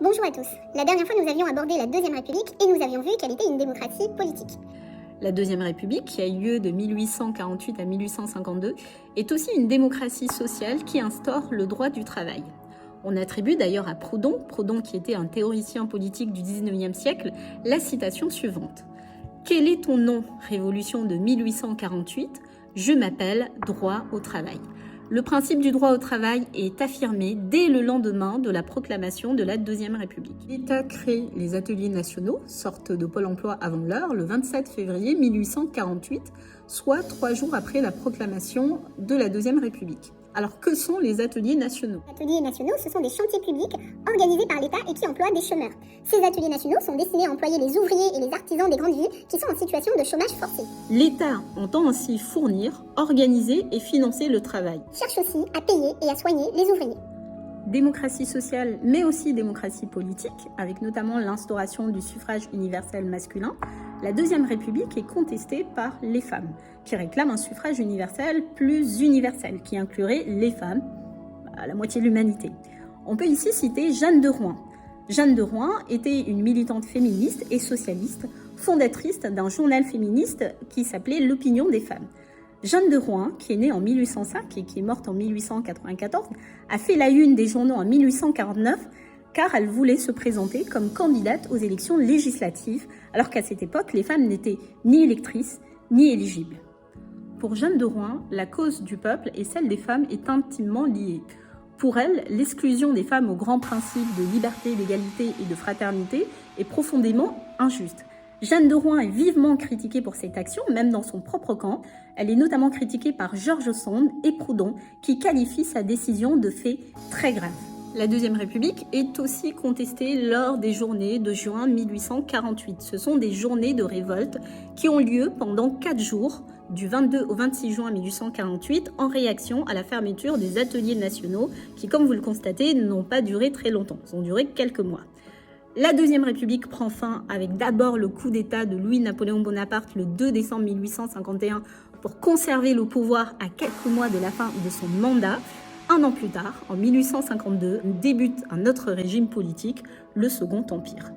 Bonjour à tous. La dernière fois, nous avions abordé la Deuxième République et nous avions vu qu'elle était une démocratie politique. La Deuxième République, qui a eu lieu de 1848 à 1852, est aussi une démocratie sociale qui instaure le droit du travail. On attribue d'ailleurs à Proudhon qui était un théoricien politique du 19e siècle, la citation suivante. « Quel est ton nom, Révolution de 1848 ? Je m'appelle droit au travail ». Le principe du droit au travail est affirmé dès le lendemain de la proclamation de la Deuxième République. L'État crée les ateliers nationaux, sorte de Pôle emploi avant l'heure, le 27 février 1848, soit 3 jours après la proclamation de la Deuxième République. Alors que sont les ateliers nationaux ? Les ateliers nationaux, ce sont des chantiers publics organisés par l'État et qui emploient des chômeurs. Ces ateliers nationaux sont destinés à employer les ouvriers et les artisans des grandes villes qui sont en situation de chômage forcé. L'État entend ainsi fournir, organiser et financer le travail. Cherche aussi à payer et à soigner les ouvriers. Démocratie sociale, mais aussi démocratie politique, avec notamment l'instauration du suffrage universel masculin, la Deuxième République est contestée par les femmes, qui réclament un suffrage universel plus universel, qui inclurait les femmes, à la moitié de l'humanité. On peut ici citer Jeanne de Rouen. Jeanne de Rouen était une militante féministe et socialiste, fondatrice d'un journal féministe qui s'appelait L'Opinion des femmes. Jeanne de Rouen, qui est née en 1805 et qui est morte en 1894, a fait la une des journaux en 1849 car elle voulait se présenter comme candidate aux élections législatives, alors qu'à cette époque, les femmes n'étaient ni électrices ni éligibles. Pour Jeanne de Rouen, la cause du peuple et celle des femmes est intimement liée. Pour elle, l'exclusion des femmes aux grands principes de liberté, d'égalité et de fraternité est profondément injuste. Jeanne de Rouen est vivement critiquée pour cette action, même dans son propre camp. Elle est notamment critiquée par George Sand et Proudhon, qui qualifient sa décision de fait très grave. La Deuxième République est aussi contestée lors des journées de juin 1848. Ce sont des journées de révolte qui ont lieu pendant 4 jours, du 22 au 26 juin 1848, en réaction à la fermeture des ateliers nationaux, qui, comme vous le constatez, n'ont pas duré très longtemps. Ils ont duré quelques mois. La Deuxième République prend fin avec d'abord le coup d'État de Louis-Napoléon Bonaparte le 2 décembre 1851 pour conserver le pouvoir à quelques mois de la fin de son mandat. Un an plus tard, en 1852, débute un autre régime politique, le Second Empire.